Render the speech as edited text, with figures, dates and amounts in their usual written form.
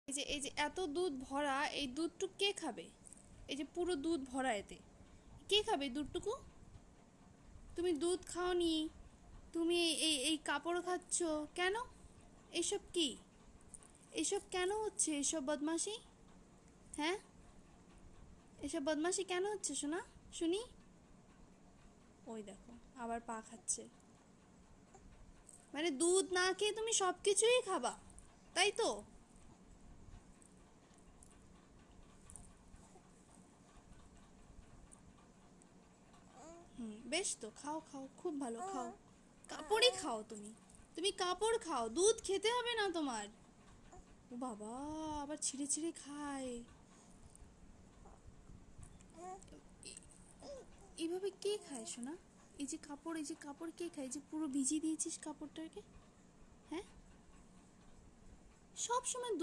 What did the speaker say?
এই যে এত দুধ ভরা, এই দুধটুকু কে খাবে? এই যে পুরো দুধ ভরা, এতে কে খাবে দুধটুকু? তুমি দুধ খাওনি, তুমি এই এই কাপড় খাচ্ছ কেন? এইসব কি? এইসব কেন হচ্ছে? এইসব বদমাশি? হ্যাঁ, এসব বদমাশি কেন হচ্ছে শোনা? শুনি। ওই দেখো, আবার পা খাচ্ছে। মানে দুধ না খেয়ে তুমি সব কিছুই খাবা, তাই তো? হুম, বেশ তো, খাও খাও, খুব ভালো, খাও। কাপড়ই খাও তুমি। তুমি কাপড় খাও, দুধ খেতে হবে না তোমার। ও বাবা, আবার ছিঁড়ে ছিঁড়ে খায়। এইভাবে কে খায় শোনা? এই যে কাপড়, এই যে কাপড় কে খায়? এই যে পুরো ভিজিয়ে দিয়েছিস কাপড়টাকে। হ্যাঁ, সব সময়